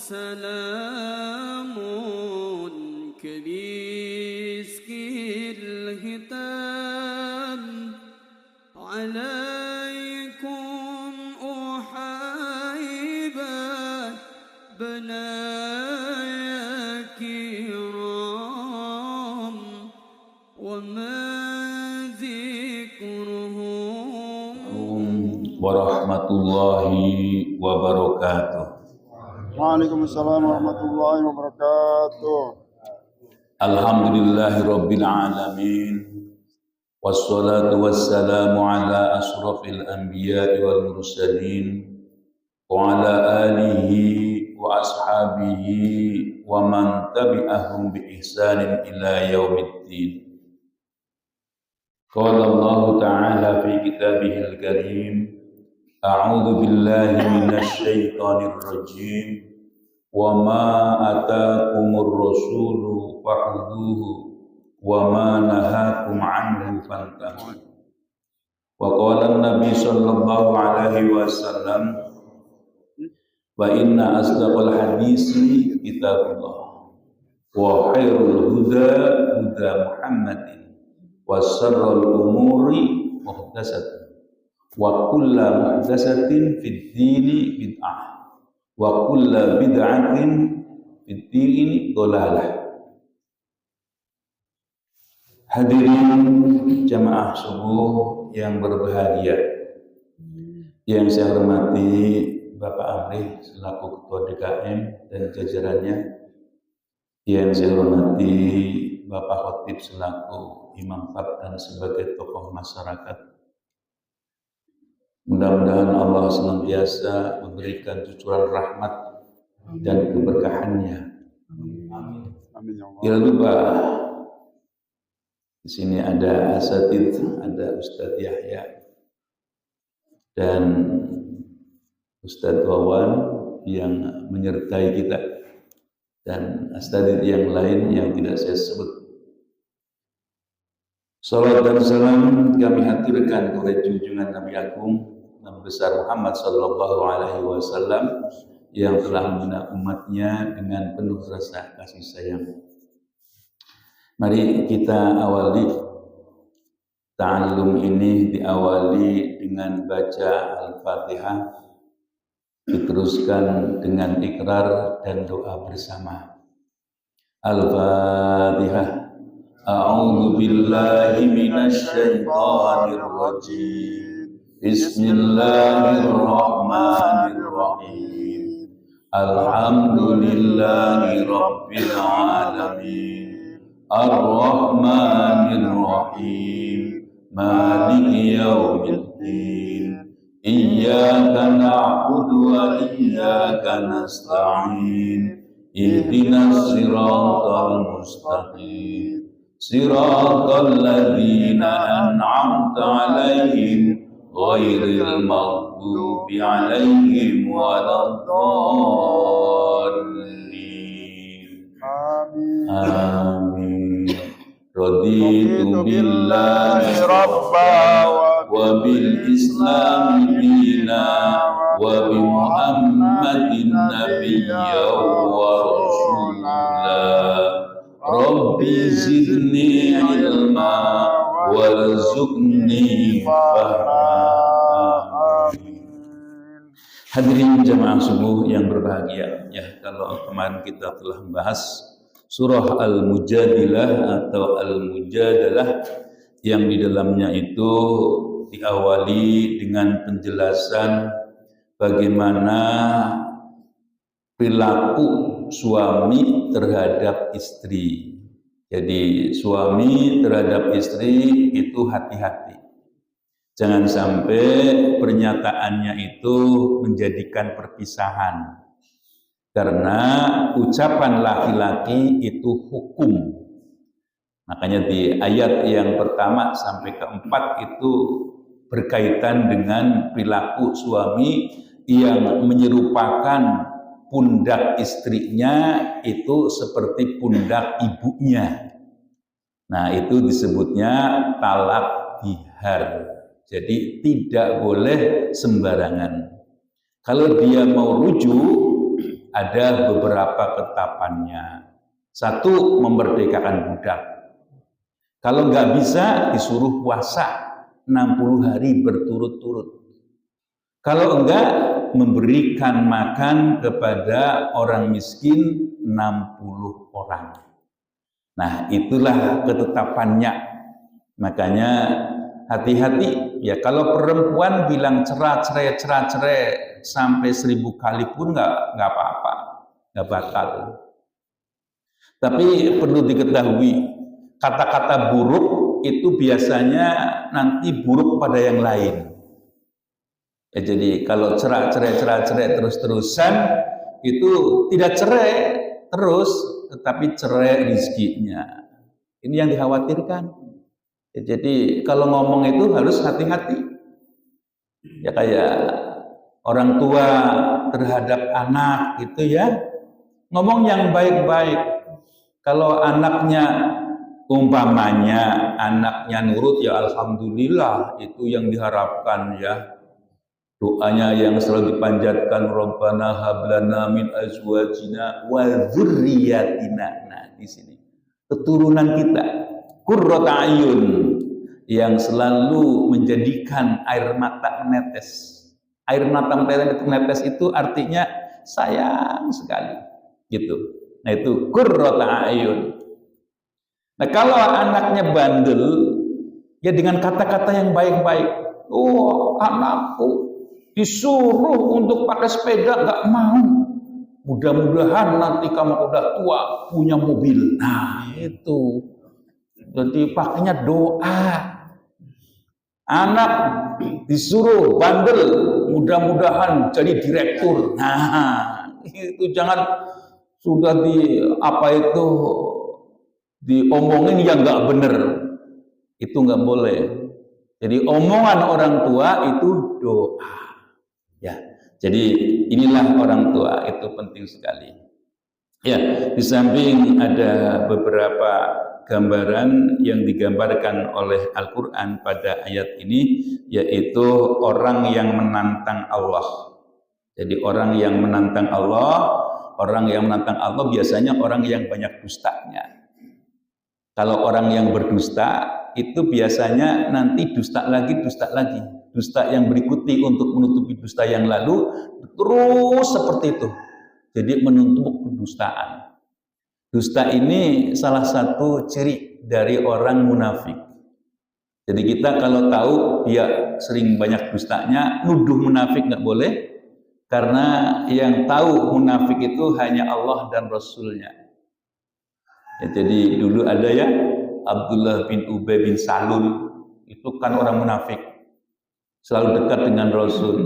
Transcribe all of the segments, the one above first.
سلام كمسك الختام عليكم أحيبا بنايا كرام وما ذكرهم warahmatullahi wabarakatuh. Waalaikumsalam warahmatullahi wabarakatuh. Alhamdulillahi rabbil alamin. Wassalatu wassalamu ala ashrafil anbiya'i wal mursalin wa ala alihi wa ashabihi wa man tabi'ahum bi ihsanin ila yaumiddin. Qala Allah ta'ala fi kitabihil karim, a'udzu billahi minasy syaithanir rajim. Wa ma ataakumur rasulu fakhudhuhu wa ma nahakum anhu fantahu. Wa qala an-nabi sallallahu alaihi wasallam, wa inna asdaqal hadisi kitabullah wa khairul huda huda Muhammadin wa syarrul umuri muhdatsatuhah wa kullu muhdatsatin fid dini bid'ah wa kullu bid'atin fid dini dhalalah. Hadirin jamaah subuh yang berbahagia, yang saya hormati Bapak Amri selaku Ketua DKM dan jajarannya, yang saya hormati Bapak Khotib selaku Imam Fat dan sebagai tokoh masyarakat. Mudah-mudahan Allah senantiasa memberikan cucuran rahmat dan keberkahannya. Amin. Jangan lupa di sini ada asatidz, ada Ustadz Yahya dan Ustadz Wawan yang menyertai kita dan asatidz yang lain yang tidak saya sebut. Salawat dan salam kami haturkan kepada junjungan Nabi Agung Nabi besar Muhammad sallallahu alaihi wasallam yang telah membina umatnya dengan penuh rasa kasih sayang. Mari kita awali ta'allum ini, diawali dengan baca Al-Fatihah, diteruskan dengan ikrar dan doa bersama. Al-Fatihah. A'udzu billahi minasy syaithanir rajim. Bismillahirrahmanirrahim. Alhamdulillahi rabbil alamin. Ar-Rahmanir-Rahim. Maliki yaumiddin. Iyyaka na'budu wa iyyaka nasta'in. Ihdinas siratal mustaqim. Siratal ladzina an'amta 'alaihim ghairil maghdubi 'alaihim waladdallin. Amin. Raditu billahi rabba wa bil islami dina wa bi Muhammadin nabiyya wa rasulah. Rabbi zidni ilma warzuqni fahma. Hadirin jamaah subuh yang berbahagia, ya, kalau kemarin kita telah membahas surah Al-Mujadilah atau Al-Mujadalah yang di dalamnya itu diawali dengan penjelasan bagaimana perilaku suami terhadap istri. Jadi suami terhadap istri itu hati-hati. Jangan sampai pernyataannya itu menjadikan perpisahan. Karena ucapan laki-laki itu hukum. Makanya di ayat yang pertama sampai keempat itu berkaitan dengan perilaku suami yang menyerupakan pundak istrinya itu seperti pundak ibunya. Nah, itu disebutnya talak bihar. Jadi tidak boleh sembarangan. Kalau dia mau rujuk, ada beberapa ketetapannya. Satu, memerdekakan budak. Kalau nggak bisa, disuruh puasa 60 hari berturut-turut. Kalau enggak, memberikan makan kepada orang miskin 60 orang. Nah, itulah ketetapannya. Makanya hati-hati ya, kalau perempuan bilang cerai sampai 1000 kali pun nggak apa-apa, nggak bakal. Tapi perlu diketahui, kata-kata buruk itu biasanya nanti buruk pada yang lain. Ya, jadi kalau cerai terus-terusan itu tidak cerai terus, tetapi cerai rizkinya. Ini yang dikhawatirkan. Ya, jadi kalau ngomong itu harus hati-hati. Ya kayak orang tua terhadap anak itu ya, ngomong yang baik-baik. Kalau anaknya umpamanya anaknya nurut ya alhamdulillah, itu yang diharapkan ya. Doanya yang selalu dipanjatkan, Rabbana hablana min azwajina wa dzurriyyatina. Nah, di sini keturunan kita qurrata ayun, yang selalu menjadikan air mata menetes. Air mata menetes itu artinya sayang sekali, gitu. Nah, itu qurrata ayun. Nah, kalau anaknya bandel, ya dengan kata-kata yang baik-baik. Oh, anakku disuruh untuk pakai sepeda nggak mau. Mudah-mudahan nanti kamu udah tua punya mobil. Nah, itu. Jadi pakainya doa. Anak disuruh bandel, mudah-mudahan jadi direktur. Nah, itu jangan sudah diomongin yang nggak bener. Itu nggak boleh. Jadi omongan orang tua itu doa. Ya, jadi inilah orang tua, itu penting sekali. Ya, di samping ada beberapa gambaran yang digambarkan oleh Al-Quran pada ayat ini, yaitu orang yang menantang Allah. Jadi orang yang menantang Allah biasanya orang yang banyak dustanya. Kalau orang yang berdusta itu biasanya nanti dusta lagi. Dusta yang berikuti untuk menutupi dusta yang lalu, terus seperti itu. Jadi menumpuk kedustaan. Dusta ini salah satu ciri dari orang munafik. Jadi kita kalau tahu dia sering banyak dustanya, nuduh munafik nggak boleh, karena yang tahu munafik itu hanya Allah dan Rasulnya. Ya, jadi dulu ada ya Abdullah bin Ubay bin Salul, itu kan orang munafik, selalu dekat dengan Rasul.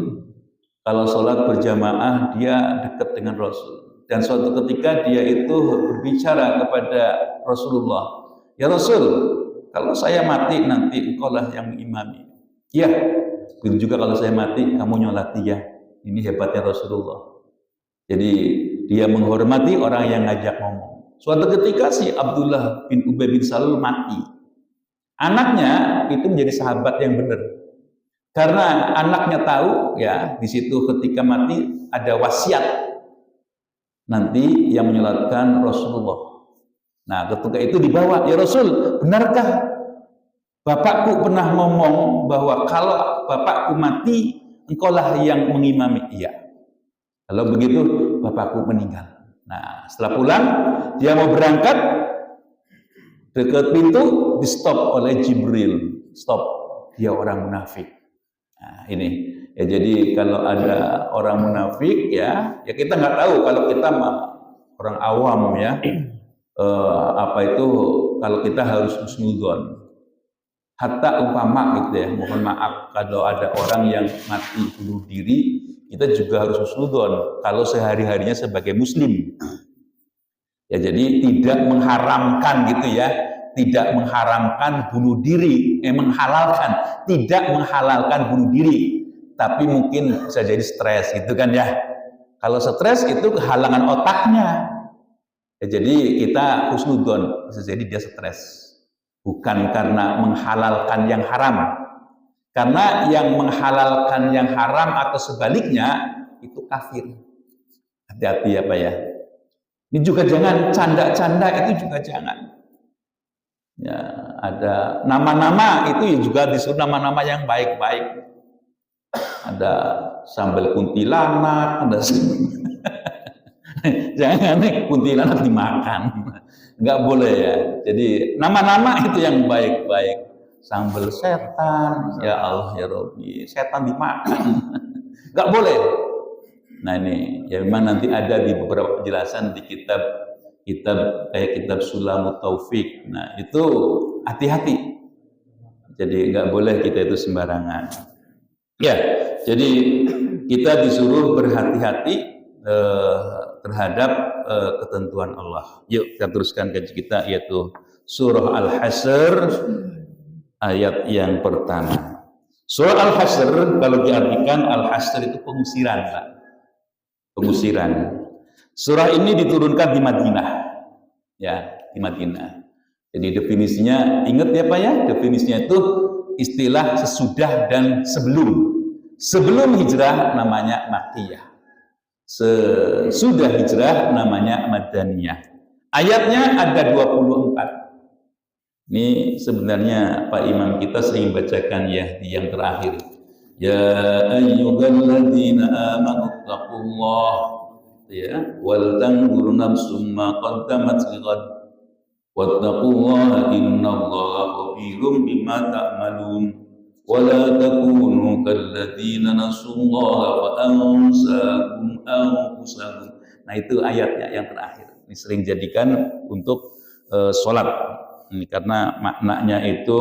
Kalau sholat berjamaah dia dekat dengan Rasul. Dan suatu ketika dia itu berbicara kepada Rasulullah, ya Rasul, kalau saya mati nanti engkau lah yang mengimami. Ya, begitu juga kalau saya mati kamu nyolati ya. Ini hebatnya Rasulullah. Jadi dia menghormati orang yang ngajak ngomong. Suatu ketika si Abdullah bin Ubay bin Salul mati. Anaknya itu menjadi sahabat yang benar. Karena anaknya tahu ya, di situ ketika mati ada wasiat nanti yang menyolatkan Rasulullah. Nah, ketika itu dibawa, ya Rasul, benarkah bapakku pernah ngomong bahwa kalau bapakku mati, engkaulah yang mengimami? Iya. Kalau begitu, bapakku meninggal. Nah, setelah pulang, dia mau berangkat, dekat pintu, di stop oleh Jibril. Stop, dia orang munafik. Nah, ini ya, jadi kalau ada orang munafik ya kita nggak tahu. Kalau kita orang awam ya, kalau kita harus husnudzon. Hatta umpama gitu ya, mohon maaf kalau ada orang yang mati bunuh diri, kita juga harus husnudzon kalau sehari-harinya sebagai muslim. Ya, jadi tidak mengharamkan gitu ya, tidak mengharamkan bunuh diri, menghalalkan, tidak menghalalkan bunuh diri, tapi mungkin bisa jadi stres gitu kan ya. Kalau stres itu kehalangan otaknya. Ya, jadi kita husnudzon, bisa jadi dia stres. Bukan karena menghalalkan yang haram. Karena yang menghalalkan yang haram atau sebaliknya itu kafir. Hati-hati ya Pak ya. Ini juga jangan canda-canda, itu juga jangan. Ya, ada nama-nama itu juga disuruh nama-nama yang baik-baik. Ada sambal kuntilanak, ada jangan nih kuntilanak dimakan, nggak boleh ya. Jadi nama-nama itu yang baik-baik. Sambal setan, ya Allah ya Rabbi, setan dimakan, nggak boleh. Nah ini ya memang nanti ada di beberapa penjelasan di kitab kayak kitab Sulamut Taufik. Nah itu hati-hati. Jadi nggak boleh kita itu sembarangan. Ya, jadi kita disuruh berhati-hati terhadap ketentuan Allah. Yuk kita teruskan kaji kita, yaitu surah Al-Hasr ayat yang pertama. Surah Al-Hasr kalau diartikan Al-Hasr itu pengusiran, Pak. Pengusiran. Surah ini diturunkan di Madinah. Ya, di Madinah. Jadi definisinya, ingat ya Pak ya, definisinya itu istilah sesudah dan sebelum. Sebelum hijrah namanya Makkiyah. Sesudah hijrah namanya Madaniyah. Ayatnya ada 24. Ini sebenarnya Pak Imam kita sering bacakan ya di yang terakhir. Ya ayyuhalladzina amanu taqullah, ya, wal tanzur nafsum ma qaddamat lighad wattaqullaha innallaha khabirum bima ta'malun. Wala takunu kalladzina nasullaha wa ansahum anfusahum. Nah itu ayatnya yang terakhir. Ini sering jadikan untuk sholat. Ini karena maknanya itu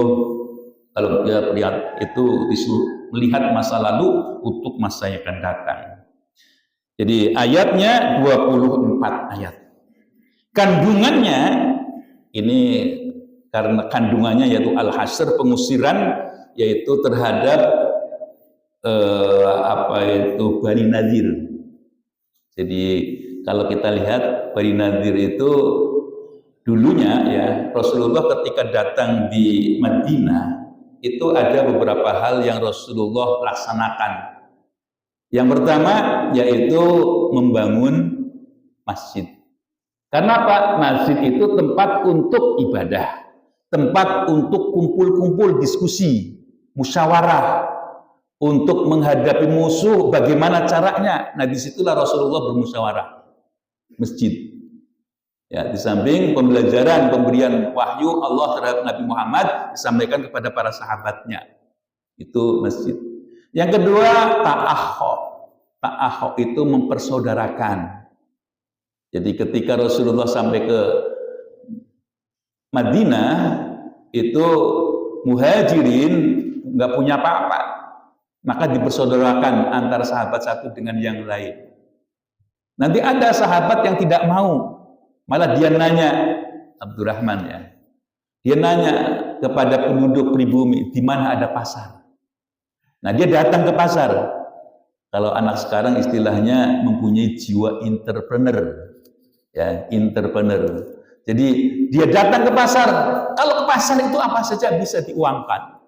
kalau dia lihat itu disuruh melihat masa lalu untuk masa yang akan datang. Jadi ayatnya 24 ayat. Kandungannya ini karena kandungannya yaitu Al-Hasr, pengusiran, yaitu terhadap Bani Nadir. Jadi kalau kita lihat Bani Nadir itu dulunya ya Rasulullah ketika datang di Madinah itu ada beberapa hal yang Rasulullah laksanakan. Yang pertama yaitu membangun masjid. Karena Pak, masjid itu tempat untuk ibadah, tempat untuk kumpul-kumpul diskusi, musyawarah, untuk menghadapi musuh, bagaimana caranya. Nah disitulah Rasulullah bermusyawarah, masjid. Ya, di samping pembelajaran, pemberian wahyu Allah terhadap Nabi Muhammad disampaikan kepada para sahabatnya, itu masjid. Yang kedua, ta'akho. Ta'akho itu mempersaudarakan. Jadi ketika Rasulullah sampai ke Madinah, itu muhajirin nggak punya apa-apa, maka dipersaudarakan antara sahabat satu dengan yang lain. Nanti ada sahabat yang tidak mau, malah dia nanya, Abdurrahman ya, dia nanya kepada penduduk pribumi, di mana ada pasar. Nah dia datang ke pasar. Kalau anak sekarang istilahnya mempunyai jiwa entrepreneur, ya entrepreneur. Jadi dia datang ke pasar. Kalau ke pasar itu apa saja bisa diuangkan,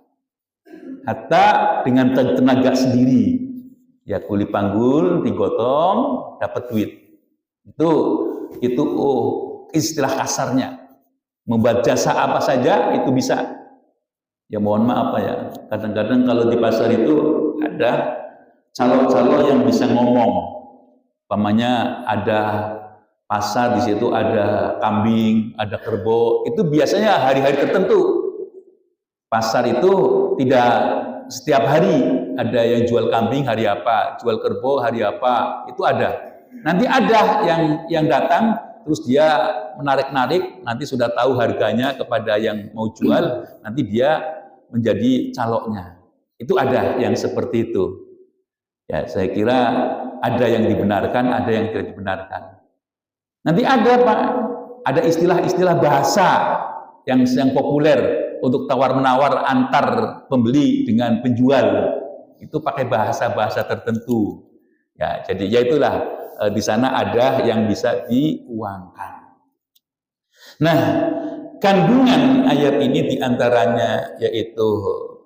hatta dengan tenaga sendiri. Ya kuli panggul digotong dapat duit. Itu istilah kasarnya. Membuat jasa apa saja itu bisa. Ya mohon maaf ya. Kadang-kadang kalau di pasar itu ada calo-calo yang bisa ngomong. Umpamanya ada pasar, di situ ada kambing, ada kerbau. Itu biasanya hari-hari tertentu. Pasar itu tidak setiap hari ada yang jual kambing hari apa, jual kerbau hari apa, itu ada. Nanti ada yang datang, terus dia menarik-narik, nanti sudah tahu harganya kepada yang mau jual, nanti dia menjadi caloknya. Itu ada yang seperti itu. Ya, saya kira ada yang dibenarkan, ada yang tidak dibenarkan. Nanti ada Pak, ada istilah-istilah bahasa yang populer untuk tawar-menawar antar pembeli dengan penjual. Itu pakai bahasa-bahasa tertentu. Ya, jadi ya itulah di sana ada yang bisa diuangkan. Nah, kandungan ayat ini diantaranya yaitu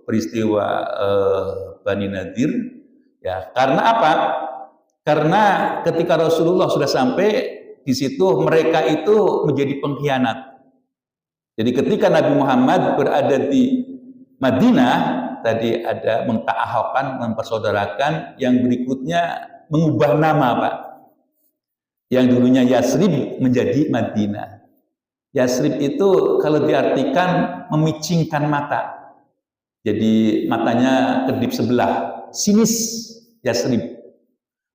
peristiwa Bani Nadir. Ya, karena apa? Karena ketika Rasulullah sudah sampai di situ, mereka itu menjadi pengkhianat. Jadi ketika Nabi Muhammad berada di Madinah, tadi ada mengta'ahkan, mempersaudarakan, yang berikutnya mengubah nama, Pak. Yang dulunya Yasrib menjadi Madinah. Yasrib itu kalau diartikan memicingkan mata. Jadi matanya kedip sebelah, sinis Yasrib.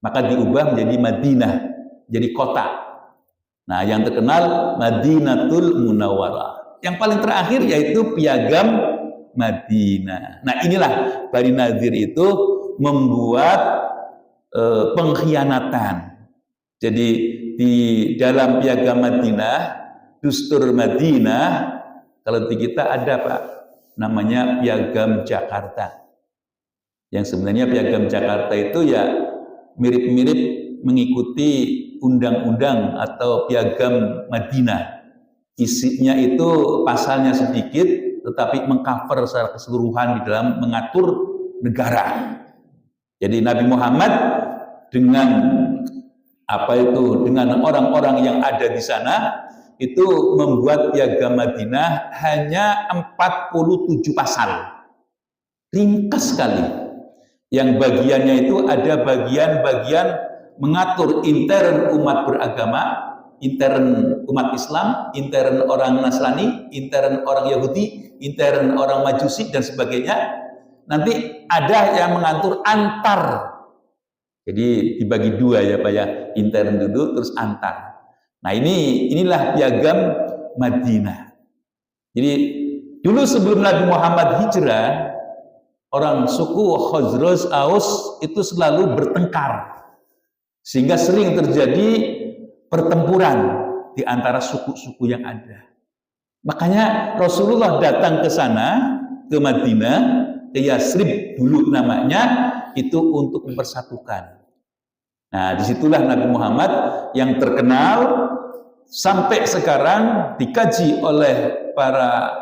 Maka diubah menjadi Madinah, jadi kota. Nah, yang terkenal Madinatul Munawwarah. Yang paling terakhir yaitu Piagam Madinah. Nah, inilah Bani Nadir itu membuat pengkhianatan. Jadi di dalam Piagam Madinah, Dustur Madinah, kalau di kita ada, Pak, namanya Piagam Jakarta. Yang sebenarnya Piagam Jakarta itu ya mirip-mirip mengikuti undang-undang atau Piagam Madinah. Isinya itu pasalnya sedikit, tetapi mengcover secara keseluruhan di dalam mengatur negara. Jadi Nabi Muhammad dengan dengan orang-orang yang ada di sana itu membuat Piagam Madinah hanya 47 pasal. Ringkas sekali. Yang bagiannya itu ada bagian-bagian mengatur intern umat beragama, intern umat Islam, intern orang Nasrani, intern orang Yahudi, intern orang Majusi, dan sebagainya. Nanti ada yang mengatur antar. Jadi dibagi dua ya Pak ya, intern dulu terus antar. Nah inilah Piagam Madinah. Jadi dulu sebelum Nabi Muhammad hijrah, orang suku Khazraj Aus itu selalu bertengkar, sehingga sering terjadi pertempuran di antara suku-suku yang ada. Makanya Rasulullah datang ke sana, ke Madinah, ke Yasrib dulu namanya, itu untuk mempersatukan. Nah, disitulah Nabi Muhammad yang terkenal sampai sekarang dikaji oleh para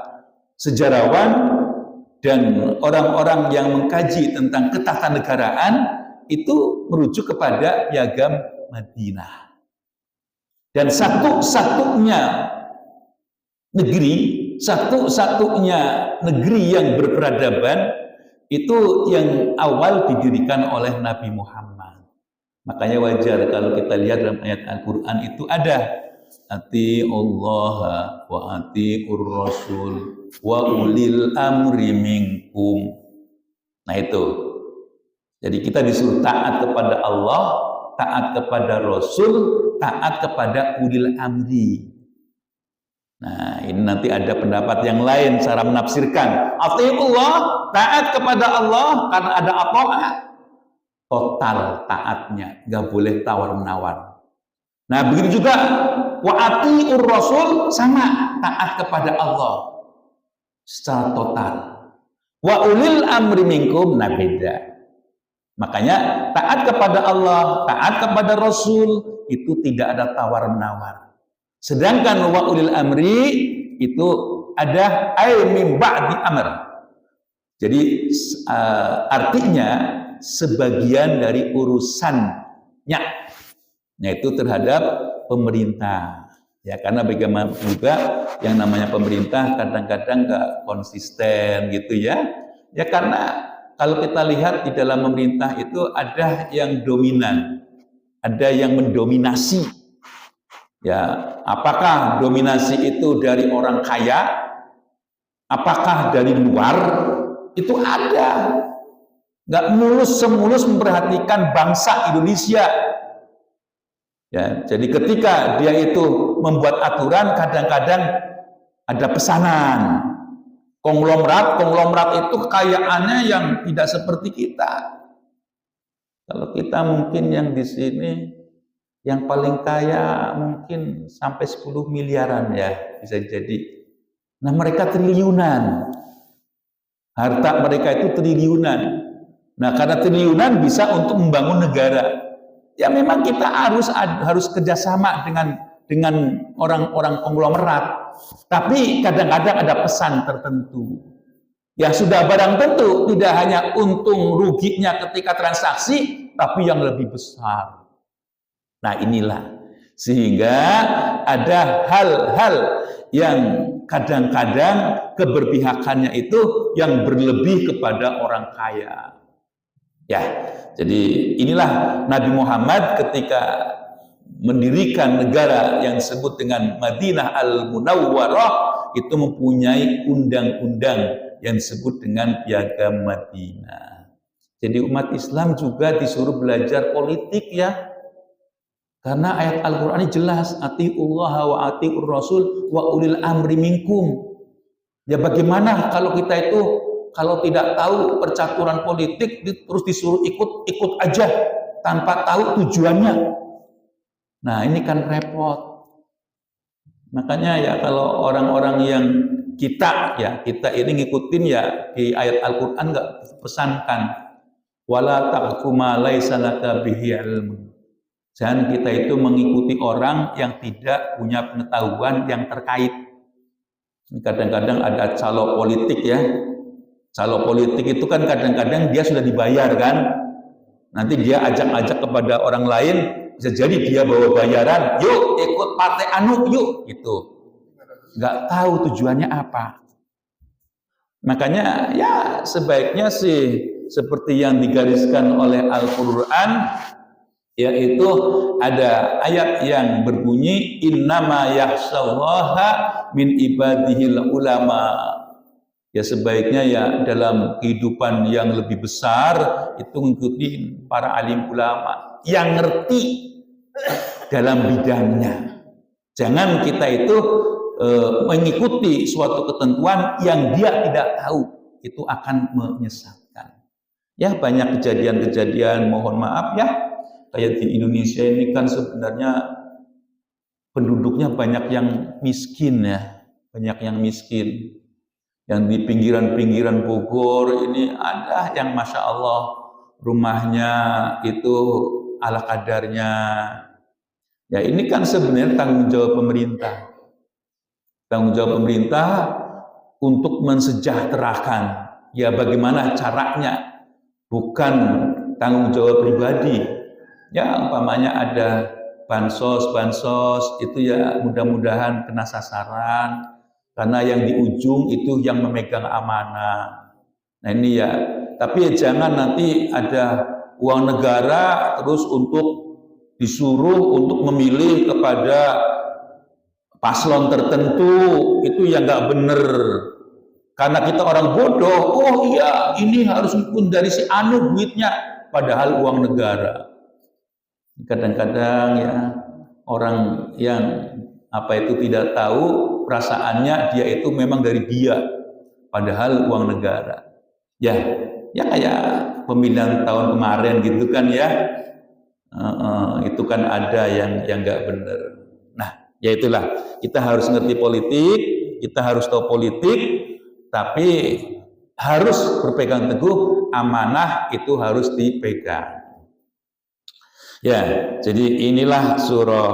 sejarawan dan orang-orang yang mengkaji tentang ketatanegaraan itu merujuk kepada Piagam Madinah. Dan satu-satunya negeri yang berperadaban itu yang awal didirikan oleh Nabi Muhammad. Makanya wajar kalau kita lihat dalam ayat Al-Quran itu ada ati Allah wa atiur Rasul wa ulil amri minkum. Nah itu. Jadi kita disuruh taat kepada Allah, taat kepada Rasul, taat kepada ulil amri. Nah, ini nanti ada pendapat yang lain cara menafsirkan. Atiullah, taat kepada Allah karena ada apa? Total taatnya, nggak boleh tawar-menawar. Nah, begitu juga wa atiur Rasul, sama taat kepada Allah secara total. Wa ulil amri minkum, nah beda. Makanya taat kepada Allah, taat kepada Rasul itu tidak ada tawar-menawar. Sedangkan wa ulil amri itu ada min ba'di amr. Jadi artinya sebagian dari urusannya, yaitu terhadap pemerintah. Ya, karena bagaimana juga yang namanya pemerintah kadang-kadang nggak konsisten gitu ya. Ya karena kalau kita lihat di dalam pemerintah itu ada yang dominan, ada yang mendominasi. Ya, apakah dominasi itu dari orang kaya? Apakah dari luar? Itu ada. Nggak mulus-semulus memperhatikan bangsa Indonesia. Ya, jadi ketika dia itu membuat aturan, kadang-kadang ada pesanan. Konglomerat itu kekayaannya yang tidak seperti kita. Kalau kita mungkin yang di sini yang paling kaya mungkin sampai 10 miliaran ya bisa jadi. Nah mereka triliunan. Harta mereka itu triliunan. Nah karena triliunan bisa untuk membangun negara. Ya memang kita harus kerjasama dengan orang-orang konglomerat. Tapi kadang-kadang ada pesan tertentu. Ya sudah barang tentu tidak hanya untung ruginya ketika transaksi, tapi yang lebih besar. Nah inilah, sehingga ada hal-hal yang kadang-kadang keberpihakannya itu yang berlebih kepada orang kaya. Ya, jadi inilah Nabi Muhammad ketika mendirikan negara yang disebut dengan Madinah Al-Munawwarah itu mempunyai undang-undang yang disebut dengan Piagam Madinah. Jadi umat Islam juga disuruh belajar politik ya. Karena ayat Al-Qur'an ini jelas, atiullah wa atiur rasul wa ulil amri minkum. Ya bagaimana kalau kita itu kalau tidak tahu percaturan politik terus disuruh ikut aja tanpa tahu tujuannya. Nah, ini kan repot. Makanya ya kalau orang-orang yang kita ini ngikutin ya di ayat Al-Qur'an enggak pesankan wala taquma laisa laka bihi ilmun. Jangan kita itu mengikuti orang yang tidak punya pengetahuan yang terkait. Kadang-kadang ada calo politik ya. Calo politik itu kan kadang-kadang dia sudah dibayar kan. Nanti dia ajak-ajak kepada orang lain, bisa jadi dia bawa bayaran, yuk ikut partai anu yuk, gitu. Nggak tahu tujuannya apa. Makanya ya sebaiknya sih seperti yang digariskan oleh Al-Qur'an, yaitu ada ayat yang berbunyi innama yakhshallaha min ibadihil ulama. Ya sebaiknya ya dalam kehidupan yang lebih besar itu mengikuti para alim ulama yang ngerti dalam bidangnya. Jangan kita itu mengikuti suatu ketentuan yang dia tidak tahu, itu akan menyesatkan. Ya banyak kejadian-kejadian, mohon maaf ya, kayak di Indonesia ini kan sebenarnya penduduknya banyak yang miskin ya, banyak yang miskin. Yang di pinggiran-pinggiran Bogor ini ada yang Masya Allah rumahnya itu ala kadarnya. Ya ini kan sebenarnya tanggung jawab pemerintah. Tanggung jawab pemerintah untuk mensejahterakan. Ya bagaimana caranya, bukan tanggung jawab pribadi. Ya umpamanya ada bansos itu ya mudah-mudahan kena sasaran. Karena yang di ujung itu yang memegang amanah. Nah ini ya, tapi jangan nanti ada uang negara terus untuk disuruh untuk memilih kepada paslon tertentu, itu yang nggak bener. Karena kita orang bodoh, oh iya ini harus ikut dari si anu duitnya, padahal uang negara. Kadang-kadang ya orang yang tidak tahu perasaannya dia itu memang dari dia, padahal uang negara. Ya kayak pemilihan tahun kemarin gitu kan ya, itu kan ada yang nggak benar. Nah, ya itulah kita harus ngerti politik, kita harus tahu politik, tapi harus berpegang teguh amanah itu harus dipegang. Ya, jadi inilah surah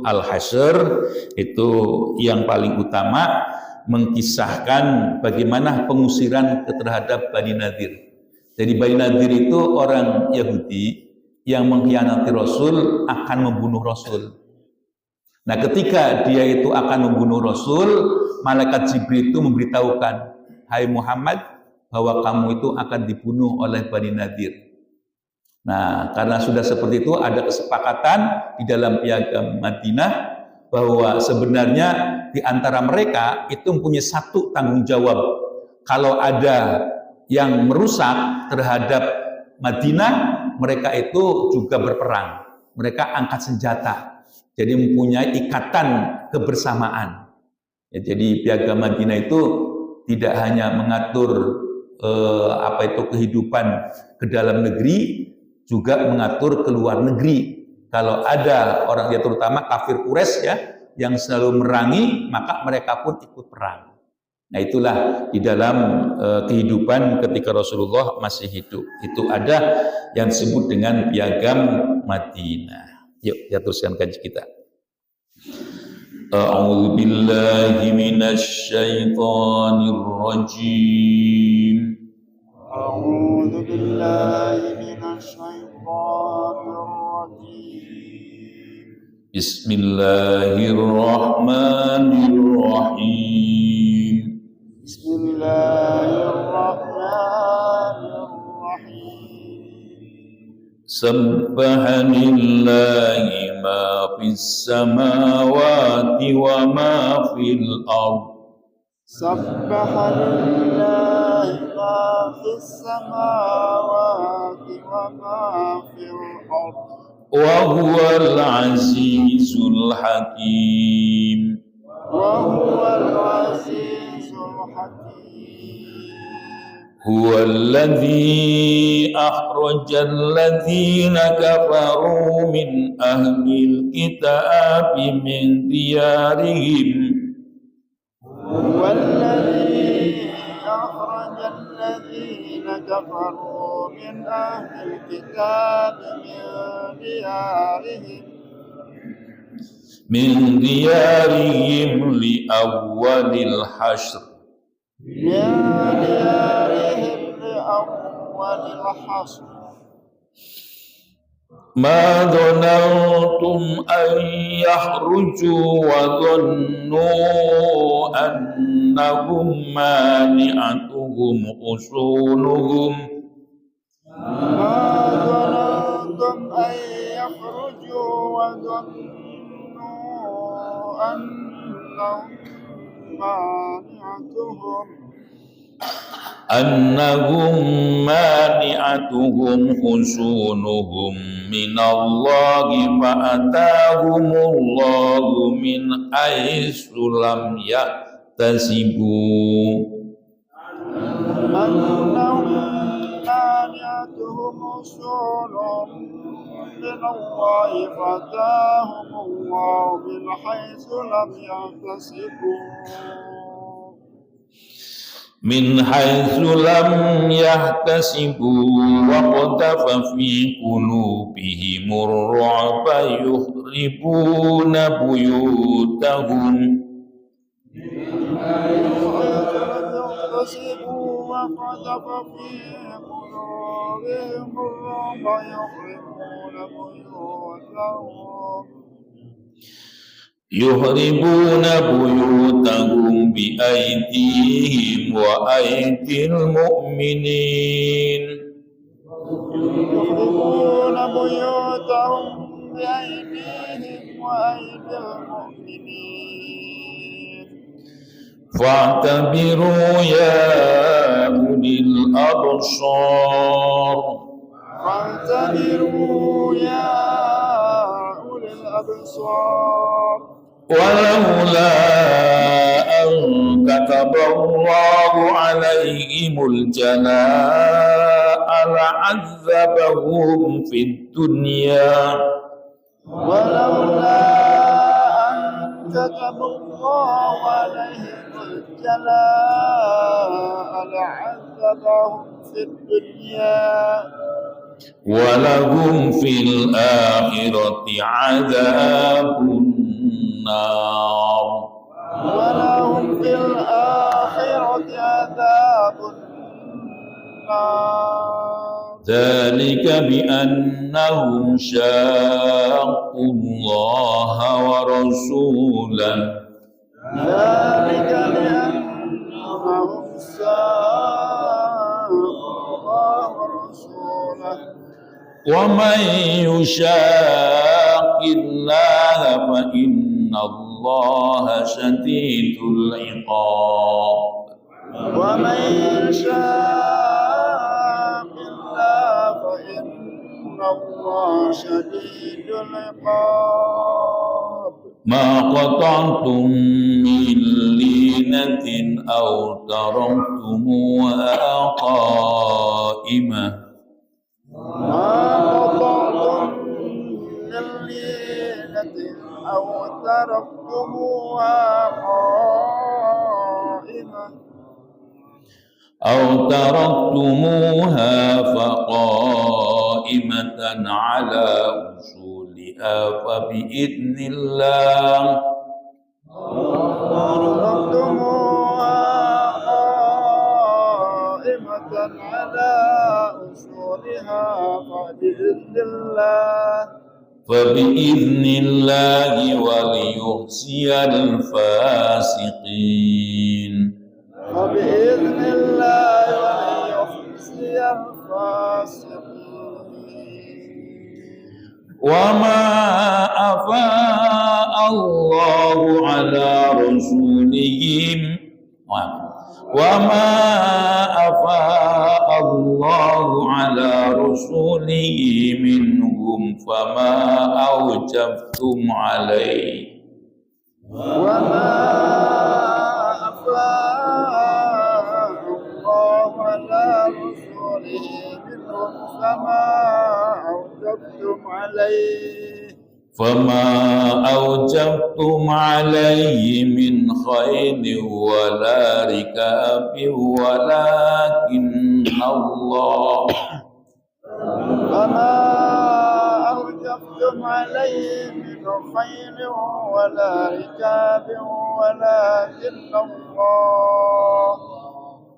Al-Hasyr itu yang paling utama mengkisahkan bagaimana pengusiran terhadap Bani Nadir. Jadi Bani Nadir itu orang Yahudi yang mengkhianati Rasul, akan membunuh Rasul. Nah, ketika dia itu akan membunuh Rasul, malaikat Jibril itu memberitahukan, "Hai Muhammad, bahwa kamu itu akan dibunuh oleh Bani Nadir." Nah, karena sudah seperti itu ada kesepakatan di dalam Piagam Madinah bahwa sebenarnya di antara mereka itu mempunyai satu tanggung jawab. Kalau ada yang merusak terhadap Madinah, mereka itu juga berperang. Mereka angkat senjata. Jadi mempunyai ikatan kebersamaan. Ya, jadi Piagam Madinah itu tidak hanya mengatur kehidupan ke dalam negeri, juga mengatur ke luar negeri. Kalau ada orang, ya terutama kafir Quraisy ya, yang selalu merangi, maka mereka pun ikut perang. Nah itulah di dalam kehidupan ketika Rasulullah masih hidup. Itu ada yang disebut dengan Piagam Madinah. Yuk, kita teruskan kaji kita. A'udzu billahi minasy syaithanir rajim. أعوذ بالله من الشيطان الرجيم Bismillahirrahmanirrahim. Bismillahirrahmanirrahim. Subhanillahi ma fis samawati wa ma fil ardh. Subhanallahi ma fis samawati wa ma fil ardh. Wa huwal azizul hakim. Wa huwal azizul hakim. Huwallazi akhrajal ladzina kafaru min ahlil kitabi min diyarihim. والذي أخرج الذين كفروا من أهل الكتاب من ديارهم لأول الحشر. ما ظننتم أن يخرجوا وظنوا أنهم مانعتهم حصونهم. ما ظننتم أن يخرجوا وظنوا أنهم مانعتهم حصونهم من الله فأتاهم الله من حيث لم يحتسبوا. أنهم مانعتهم حصونهم من الله فأتاهم الله من حيث لم يحتسبوا. من حيث لم يحتسبوا وقذف في قلوبهم الرعب يخربون بيوتهم. وقذف في قلوبهم الرعب يخربون بيوتهم بأيديهم وأيدي المؤمنين. يخربون بيوتهم بأيديهم وأيدي المؤمنين. فاعتبروا يا أولي الأبصار. فاعتبروا يا أولي الأبصار. ولولا أن كتب الله عليهم الجلاء لعذبهم في الدنيا. ولولا أن كتب الله عليهم الجلاء لعذبهم في الدنيا. ولهم في الآخرة عذاب النار. ولهم في الآخرة عذاب النار. ذلك بأنهم شاقوا الله ورسوله. ذلك بأنهم شاقوا الله ورسوله. ومن يشاق الله فإن الله شديد العقاب. ومن يشاق الله فإن الله شديد العقاب. ما قطعتم من لينة أو تركتموها قائمة. ما قطعتم من لينة أو تركتموها فقائمة على أصولها فبإذن الله. على أصولها فبإذن الله. fabi'idnillahi waliyuhsiyal fasiqin. Fabi'idnillahi waliyuhsiyal fasiqin. Wa ma afa'a Allahu ala rasulihim wa ma afa'a Allahu ala rasulihi minhum fama awjabtum alaihi wa ma afa'a Allahu ala rasulihi minhum fama awjabtum alaihi min khayli wala rikabi walakin Allah فما أوجبتم عليه من خيل ولا ركاب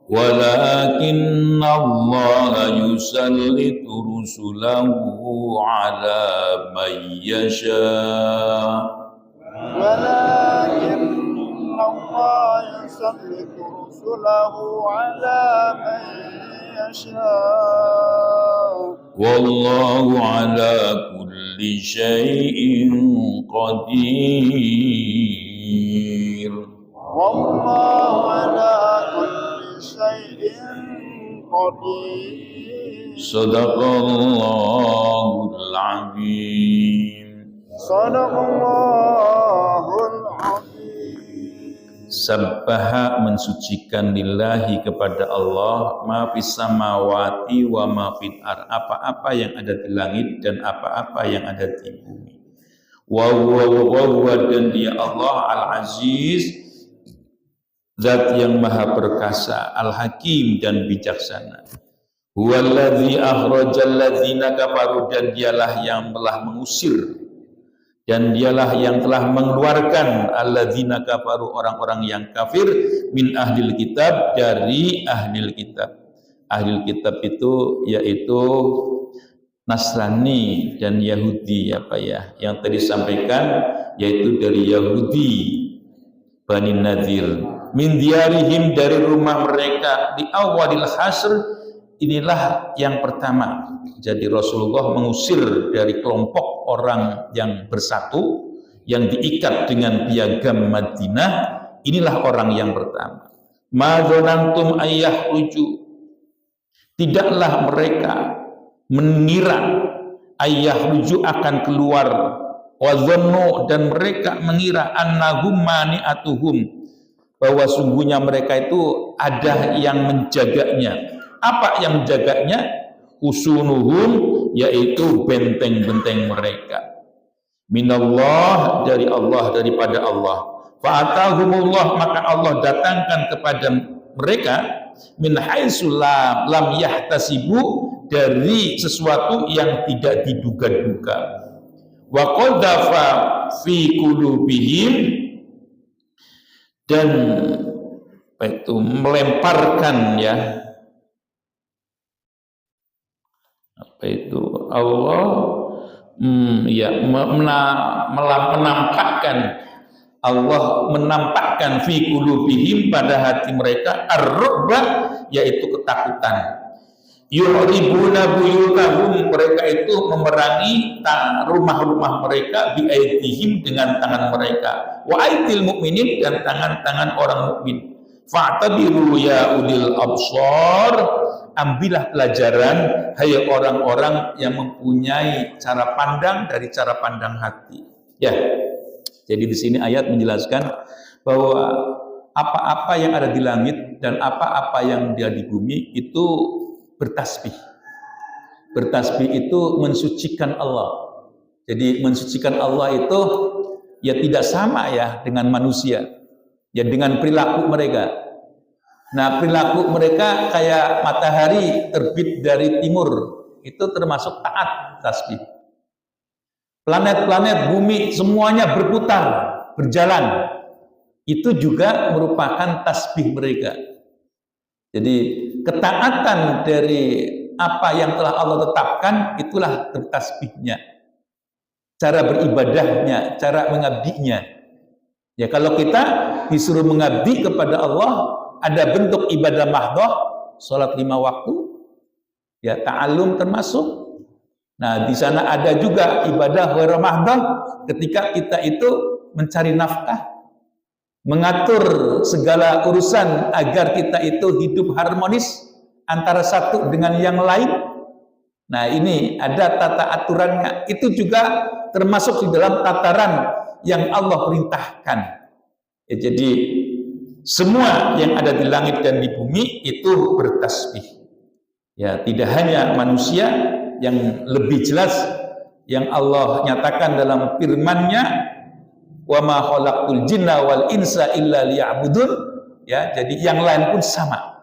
ولكن الله يسلط رسله على من يشاء ولكن الله يسلط رسله على من يشاء والله على كل شيء قدير والله على كل شيء قدير صدق الله العظيم صدق الله العظيم. Sabbaha mensucikan lillahi kepada Allah ma fis samawati wa ma fil ard, apa-apa yang ada di langit dan apa-apa yang ada di bumi. Wa huwa dan dia Allah al-aziz, zat yang maha perkasa, al-hakim dan bijaksana. Huwallazi akhrajal ladzina kafaru, dan dialah yang telah mengusir dan dialah yang telah mengeluarkan alladzina kafaru, orang-orang yang kafir, min ahlil kitab, dari ahlil kitab. Ahlil kitab itu yaitu Nasrani dan Yahudi, apa ya yang tadi disampaikan, yaitu dari Yahudi Bani Nadir, min diarihim, dari rumah mereka, di awalil hasr, inilah yang pertama. Jadi Rasulullah mengusir dari kelompok orang yang bersatu, yang diikat dengan piagam Madinah, inilah orang yang pertama. Ma dzanantum ayyahruju, tidaklah mereka mengira ayyahruju akan keluar, wa dzannu, dan mereka mengira annahum mani'atuhum, bahwa sungguhnya mereka itu ada yang menjaganya. Apa yang menjaganya? Usunuhum, yaitu benteng-benteng mereka. Minallah, dari Allah, daripada Allah. Fa'atahumullah, maka Allah datangkan kepada mereka min haitsu lam yahtasibu, dari sesuatu yang tidak diduga-duga. Wa qadhafa fi qulubihim, dan itu melemparkan, ya, apa itu Allah menampakkan fi qulubihim, pada hati mereka, ar-ru'ba, yaitu ketakutan. Yu'ribuna buyutahum, mereka itu memerangi rumah-rumah mereka, bi aidihim, dengan tangan mereka, wa aidil mukminin, dan tangan-tangan orang mukmin. Fa'tabiru ya ulil absar, ambillah pelajaran hai orang-orang yang mempunyai cara pandang dari cara pandang hati. Ya. Jadi di sini ayat menjelaskan bahwa apa-apa yang ada di langit dan apa-apa yang ada di bumi itu bertasbih. Bertasbih itu mensucikan Allah. Jadi mensucikan Allah itu ya tidak sama ya dengan manusia, ya dengan perilaku mereka. Nah, perilaku mereka kayak matahari terbit dari timur, itu termasuk taat tasbih. Planet-planet bumi semuanya berputar, berjalan, itu juga merupakan tasbih mereka. Jadi ketaatan dari apa yang telah Allah tetapkan, itulah tasbihnya. cara beribadahnya, cara mengabdinya. Ya kalau kita disuruh mengabdi kepada Allah, ada bentuk ibadah mahdhah, sholat 5 waktu, ya ta'allum termasuk. Nah, di sana ada juga ibadah ghairu mahdhah ketika kita itu mencari nafkah, mengatur segala urusan agar kita itu hidup harmonis antara satu dengan yang lain. Nah, ini ada tata aturannya. Itu juga termasuk di dalam tataran yang Allah perintahkan. Ya, jadi semua yang ada di langit dan di bumi itu bertasbih. Ya, tidak hanya manusia, yang lebih jelas yang Allah nyatakan dalam firman-Nya, wa ma khalaqtul jinna wal insa illa liya'budun. Ya, jadi yang lain pun sama.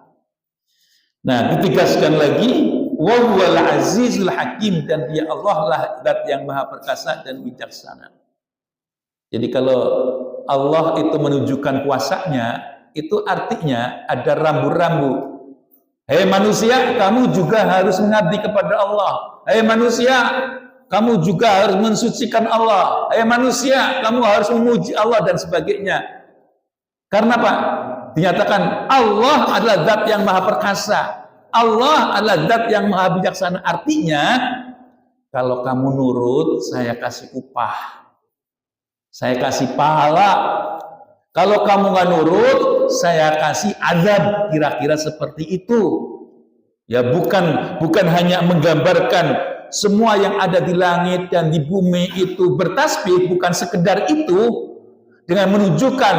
Nah, ditegaskan lagi, wa huwal azizul hakim, dan Dia Allah lah zat yang maha perkasa dan bijaksana. Jadi kalau Allah itu menunjukkan kuasanya, itu artinya ada rambu-rambu. Hei manusia, kamu juga harus mengabdi kepada Allah. Hei manusia, kamu juga harus mensucikan Allah. Hei manusia, kamu harus memuji Allah dan sebagainya. Karena apa? Dinyatakan Allah adalah zat yang maha perkasa. Allah adalah zat yang maha bijaksana. Artinya, kalau kamu nurut, saya kasih upah. Saya kasih pahala. Kalau kamu nggak nurut, saya kasih azab. Kira-kira seperti itu. Ya, bukan hanya menggambarkan semua yang ada di langit dan di bumi itu bertasbih, bukan sekedar itu, dengan menunjukkan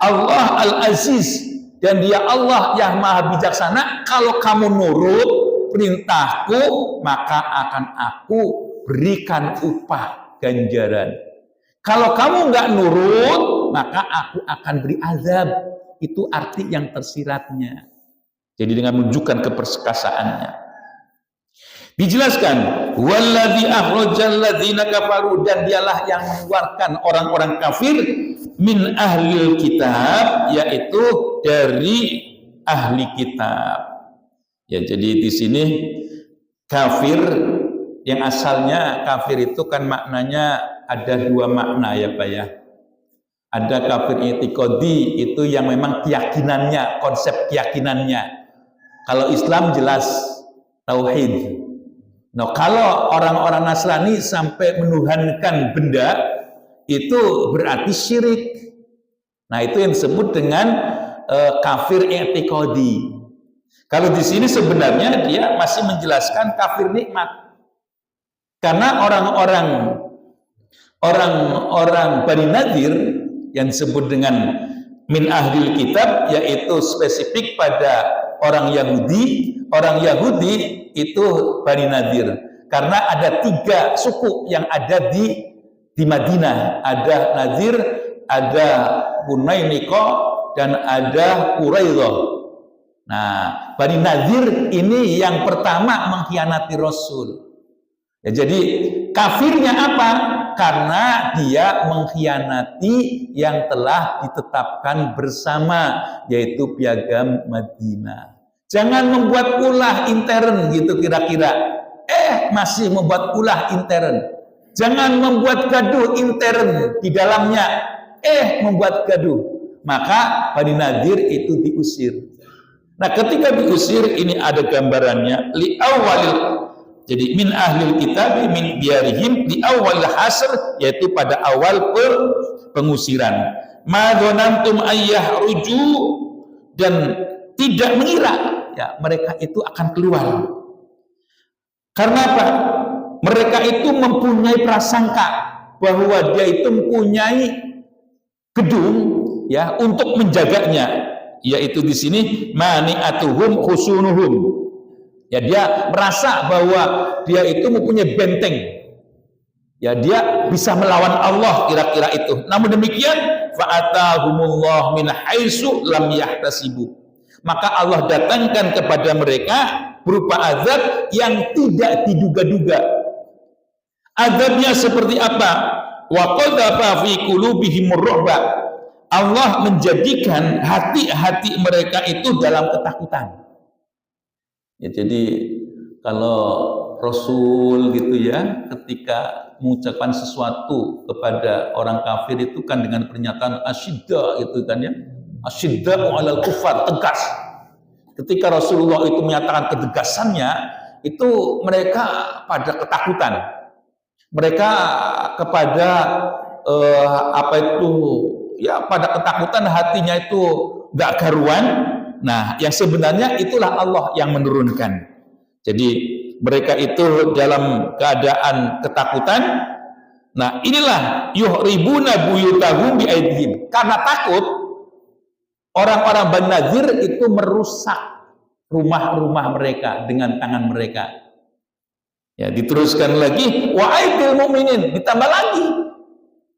Allah Al-Aziz dan Dia Allah yang maha bijaksana. Kalau kamu nurut perintahku, maka akan aku berikan upah ganjaran. Kalau kamu nggak nurut, maka aku akan beri azab. Itu arti yang tersiratnya. Jadi dengan menunjukkan keperkasaannya. Dijelaskan, wallazi akhrajal ladzina kafaru, dan Dialah yang mengeluarkan orang-orang kafir min ahlil kitab, yaitu dari ahli kitab. Ya, jadi di sini kafir yang asalnya kafir itu kan maknanya ada 2 makna ya Pak ya. Ada kafir i'tiqadi, itu yang memang keyakinannya, konsep keyakinannya. Kalau Islam jelas tauhid. Nah, kalau orang-orang Nasrani sampai menuhankan benda, itu berarti syirik. Nah, itu yang disebut dengan kafir i'tiqadi. Kalau di sini sebenarnya dia masih menjelaskan kafir nikmat. Karena orang-orang Bani Nadir yang disebut dengan min ahlil kitab, yaitu spesifik pada orang Yahudi. Orang Yahudi itu Bani Nadir, karena ada 3 suku yang ada di Madinah. Ada Nadir, ada Bunainika, dan ada Quraidah. Nah, Bani Nadir ini yang pertama mengkhianati Rasul. Ya, jadi kafirnya apa? Karena dia mengkhianati yang telah ditetapkan bersama, yaitu piagam Madinah. Jangan membuat ulah intern gitu kira-kira. Masih membuat ulah intern. Jangan membuat gaduh intern di dalamnya. Membuat gaduh. Maka Bani Nadir itu diusir. Nah, ketika diusir ini ada gambarannya. Li awalil, jadi min ahlil kitab min biarihim di awal hasr, yaitu pada awal pengusiran. Ma dzanantum ayyahruju, dan tidak mengira ya mereka itu akan keluar. Karena apa? Mereka itu mempunyai prasangka bahwa dia itu mempunyai gedung ya untuk menjaganya, yaitu di sini mani'atuhum khusunuhum. Ya, dia merasa bahwa dia itu mempunyai benteng. Ya, dia bisa melawan Allah kira-kira itu. Namun demikian, fa'atahumullah min haitsu lam yahtasibu. Maka Allah datangkan kepada mereka berupa azab yang tidak diduga-duga. Azabnya seperti apa? Wa qadhafa fi qulubihim ar-ru'ba. Allah menjadikan hati-hati mereka itu dalam ketakutan. Ya, jadi kalau Rasul gitu ya, ketika mengucapkan sesuatu kepada orang kafir itu kan dengan pernyataan asyidda gitu kan ya, asyidda alal kufar, tegas. Ketika Rasulullah itu menyatakan ketegasannya, itu mereka pada ketakutan, mereka kepada apa itu ya, pada ketakutan, hatinya itu nggak karuan. Nah, yang sebenarnya itulah Allah yang menurunkan. Jadi mereka itu dalam keadaan ketakutan. Nah, inilah yuhribuna buyutahum biaidihim. Karena takut, orang-orang Bani Nadir itu merusak rumah-rumah mereka dengan tangan mereka. Ya, diteruskan lagi wa aidil mukminin, ditambah lagi.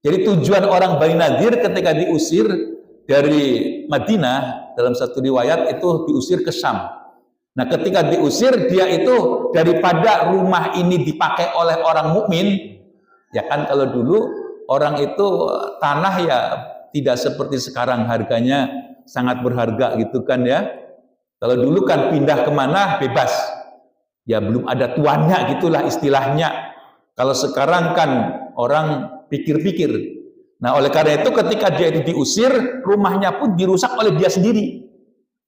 Jadi tujuan orang Bani Nadir ketika diusir dari Madinah, dalam satu riwayat itu diusir ke Syam. Nah, ketika diusir, dia itu daripada rumah ini dipakai oleh orang mukmin, ya kan kalau dulu orang itu tanah ya tidak seperti sekarang harganya sangat berharga gitu kan ya. Kalau dulu kan pindah kemana bebas, ya belum ada tuannya gitulah istilahnya. Kalau sekarang kan orang pikir-pikir. Nah, oleh karena itu ketika dia itu diusir, rumahnya pun dirusak oleh dia sendiri.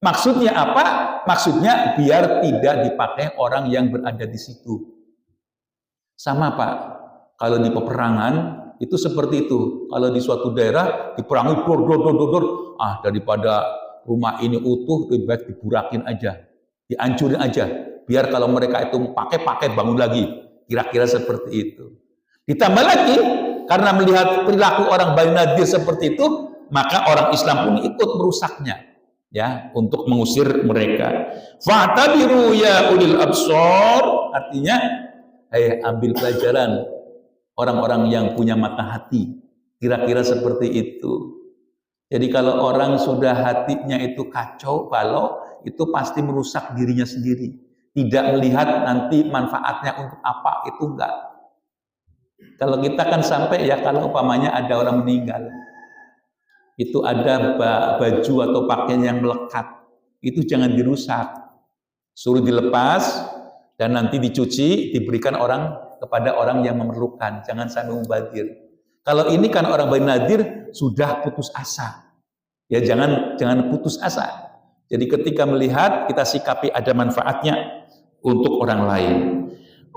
Maksudnya apa? Maksudnya biar tidak dipakai orang yang berada di situ. Sama Pak, kalau di peperangan itu seperti itu. Kalau di suatu daerah diperangi dor, daripada rumah ini utuh lebih baik diburakin aja, dihancurin aja. Biar kalau mereka itu pakai bangun lagi. Kira-kira seperti itu. Ditambah lagi karena melihat perilaku orang Bani Nadir seperti itu, maka orang Islam pun ikut merusaknya. Ya, untuk mengusir mereka. Fa'tabiru ya ulil absor, artinya ambil pelajaran orang-orang yang punya mata hati. Kira-kira seperti itu. Jadi kalau orang sudah hatinya itu kacau balau, itu pasti merusak dirinya sendiri. Tidak melihat nanti manfaatnya untuk apa, itu enggak. Kalau kita kan sampai ya, kalau umpamanya ada orang meninggal, itu ada baju atau pakaian yang melekat, itu jangan dirusak, suruh dilepas dan nanti dicuci, diberikan kepada orang yang memerlukan, jangan sampai mubazir. Kalau ini kan orang Bani Nadir sudah putus asa, ya jangan putus asa. Jadi ketika melihat, kita sikapi ada manfaatnya untuk orang lain.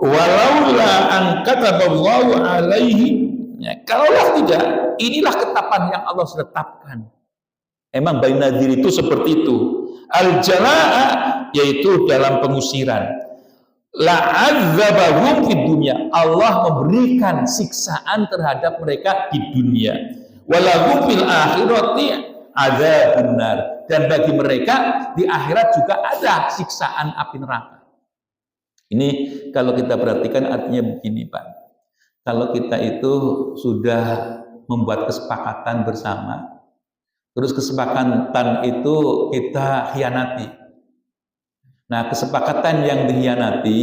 Walaula an kataballahu alaihi, ya, kalaulah tidak, inilah ketetapan yang Allah sudah tetapkan. Emang Bani Nadir itu seperti itu. Al-jalaa, yaitu dalam pengusiran. La'adzabahum fid dunya, Allah memberikan siksaan terhadap mereka di dunia. Walahum fil akhirati adzabun nar, dan bagi mereka di akhirat juga ada siksaan api neraka. Ini kalau kita perhatikan artinya begini Pak. Kalau kita itu sudah membuat kesepakatan bersama, terus kesepakatan itu kita khianati. Nah, kesepakatan yang dikhianati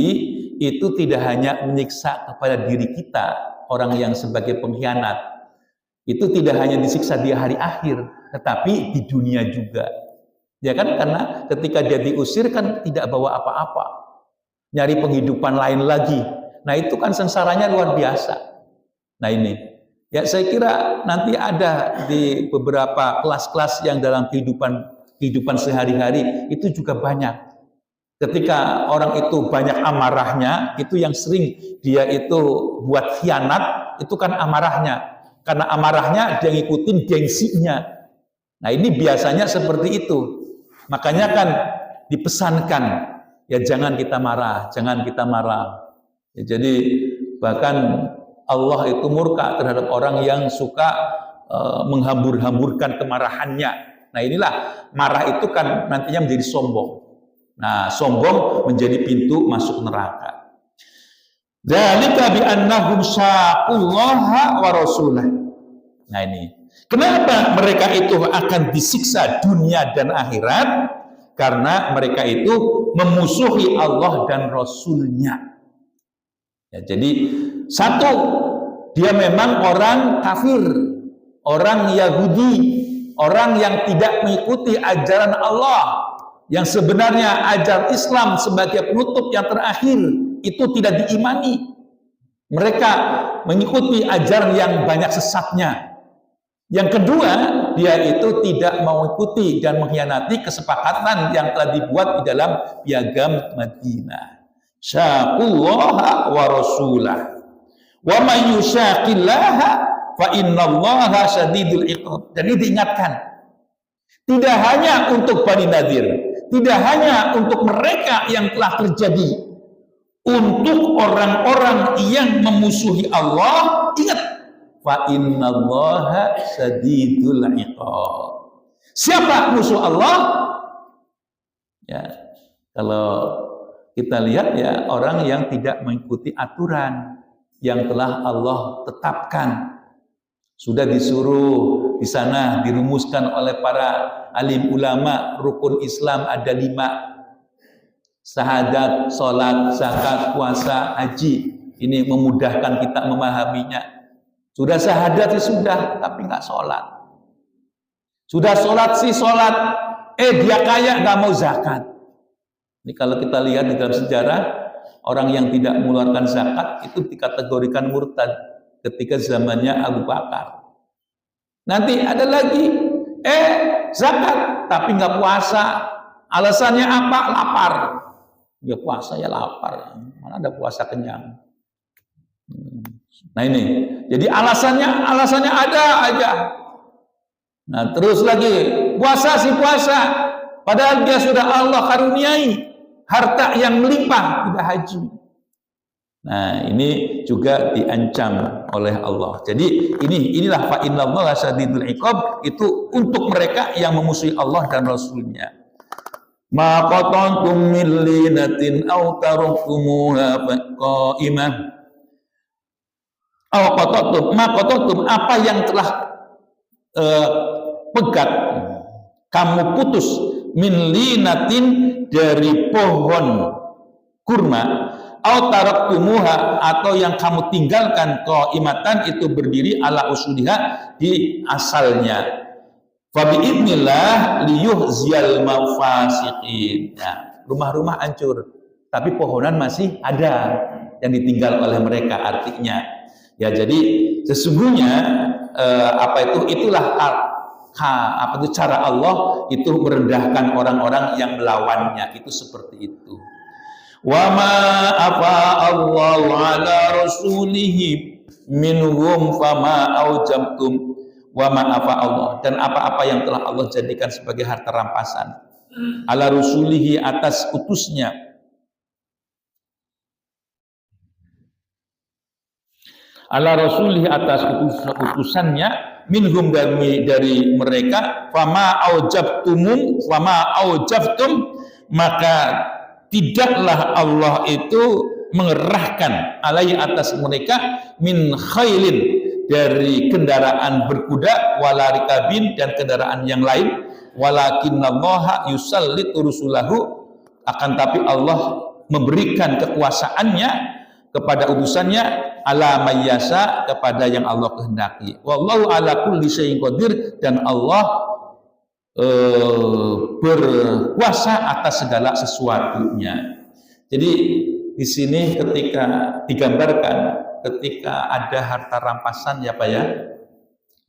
itu tidak hanya menyiksa kepada diri kita, orang yang sebagai pengkhianat. Itu tidak hanya disiksa di hari akhir, tetapi di dunia juga. Ya kan, karena ketika dia diusir kan tidak bawa apa-apa. Nyari penghidupan lain lagi. Nah, itu kan sengsaranya luar biasa. Nah, ini ya saya kira nanti ada di beberapa kelas-kelas yang dalam kehidupan sehari-hari itu juga banyak. Ketika orang itu banyak amarahnya, itu yang sering dia itu buat khianat, itu kan amarahnya. Karena amarahnya dia ngikutin gengsinya. Nah, ini biasanya seperti itu. Makanya kan dipesankan, ya jangan kita marah, jangan kita marah. Ya, jadi bahkan Allah itu murka terhadap orang yang suka menghambur-hamburkan kemarahannya. Nah, inilah marah itu kan nantinya menjadi sombong. Nah, sombong menjadi pintu masuk neraka. Dzalika bi annahum syaqullaha wa rasulah. Nah, ini kenapa mereka itu akan disiksa dunia dan akhirat? Karena mereka itu memusuhi Allah dan Rasulnya. Ya, jadi satu, dia memang orang kafir, orang Yahudi, orang yang tidak mengikuti ajaran Allah. yang sebenarnya ajaran Islam sebagai penutup yang terakhir itu tidak diimani. Mereka mengikuti ajaran yang banyak sesatnya. Yang kedua, dia itu tidak mengikuti dan mengkhianati kesepakatan yang telah dibuat di dalam piagam Madinah. Syaqullaha wa rasulah. Wa may yushaqillaha fa innallaha syadidul iqab. Jadi diingatkan, tidak hanya untuk Bani Nadir, tidak hanya untuk mereka yang telah terjadi, untuk orang-orang yang memusuhi Allah, ingat, fa innallaha syadidul iqab. Siapa musuh Allah? Ya, kalau kita lihat ya, orang yang tidak mengikuti aturan yang telah Allah tetapkan. Sudah disuruh di sana, dirumuskan oleh para alim ulama, rukun Islam ada 5. Syahadat, sholat, zakat, puasa, haji. Ini memudahkan kita memahaminya. Sudah syahadat sih sudah, tapi nggak sholat. Sudah sholat sih sholat, dia kaya nggak mau zakat. Ini kalau kita lihat di dalam sejarah, orang yang tidak mengeluarkan zakat itu dikategorikan murtad ketika zamannya Abu Bakar. Nanti ada lagi, zakat tapi nggak puasa. Alasannya apa? Lapar. Ya puasa ya lapar, mana ada puasa kenyang. Nah ini, jadi alasannya ada aja. Nah terus lagi, puasa sih puasa, padahal dia sudah Allah karuniai harta yang melimpah, tidak haji. Nah ini juga diancam oleh Allah. Jadi inilah fa innallaha syadidul iqab, itu untuk mereka yang memusuhi Allah dan Rasulnya. Ma qatantum min linatin aw taraktumuha qa'imah aw qatantum apa yang telah pegat kamu putus min linatin dari pohon kurma aw taraktumuha atau yang kamu tinggalkan qa'imatan itu berdiri ala usuliha di asalnya. Fabi'idnillah liyuhziyal mafasiqin. Nah, rumah-rumah hancur, tapi pohonan masih ada yang ditinggal oleh mereka. Artinya, ya jadi sesungguhnya itulah cara Allah itu merendahkan orang-orang yang melawannya, itu seperti itu. Wa ma afa Allahu ala rasulihi minhum fama aujabtum wa ma'afa Allah, dan apa-apa yang telah Allah jadikan sebagai harta rampasan ala rasulihi atas utusnya, ala rasulihi atas utusannya, minhum dari mereka, fama aujabtum maka tidaklah Allah itu mengerahkan alai atas mereka min khailin dari kendaraan berkuda, wala rikabin dan kendaraan yang lain, walakinnallaha yusallitu rusulahu, akan tapi Allah memberikan kekuasaannya kepada utusannya, ala mayyasa, kepada yang Allah kehendaki. Wallahu ala kulli syai'in qadir, dan Allah berkuasa atas segala sesuatunya. Jadi di sini ketika digambarkan ketika ada harta rampasan ya Pak ya,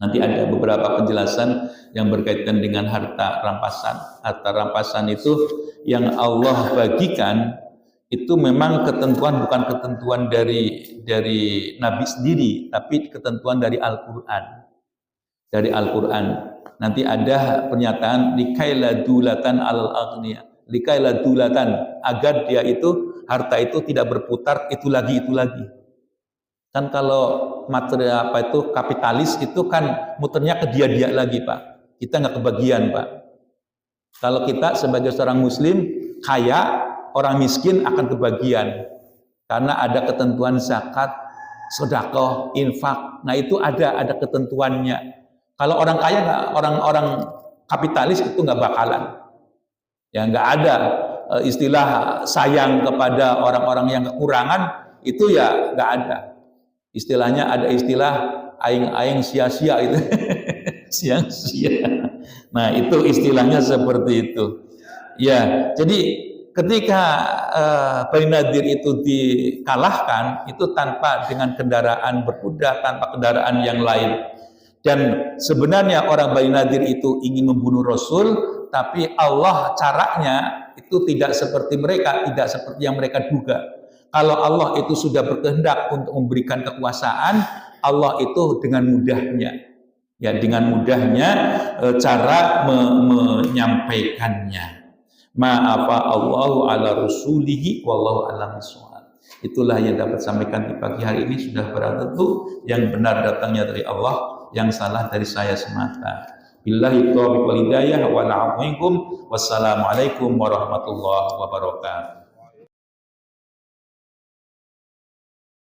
nanti ada beberapa penjelasan yang berkaitan dengan harta rampasan. Harta rampasan itu yang Allah bagikan itu memang ketentuan, bukan ketentuan dari Nabi sendiri, tapi ketentuan dari Al-Quran. Dari Al-Quran nanti ada pernyataan likaila dulatan al-aghniya, likaila dulatan, agar dia itu harta itu tidak berputar itu lagi. Kan kalau material kapitalis itu kan muternya ke dia lagi Pak. Kita nggak kebagian Pak. Kalau kita sebagai seorang muslim kaya, orang miskin akan kebagian. Karena ada ketentuan zakat, sedekah, infak. Nah itu ada ketentuannya. Kalau orang kaya nggak, orang kapitalis itu nggak bakalan. Ya nggak ada istilah sayang kepada orang-orang yang kekurangan, itu ya nggak ada. Istilahnya ada istilah aing sia-sia itu. Sia-sia. Nah, itu istilahnya seperti itu. Ya, jadi ketika Bani Nadir itu dikalahkan, itu tanpa dengan kendaraan berkuda, tanpa kendaraan yang lain. Dan sebenarnya orang Bani Nadir itu ingin membunuh Rasul, tapi Allah caranya itu tidak seperti mereka, tidak seperti yang mereka duga. Kalau Allah itu sudah berkehendak untuk memberikan kekuasaan, Allah itu dengan mudahnya, ya dengan mudahnya cara menyampaikannya. Ma'afa Allahu ala rasulihi wallahu a'lam bishawab. Itulah yang dapat sampaikan di pagi hari ini. Sudah barang tentu yang benar datangnya dari Allah, yang salah dari saya semata. Billahi taufiq wal hidayah wa la'afwikum. Wassalamualaikum warahmatullahi wabarakatuh.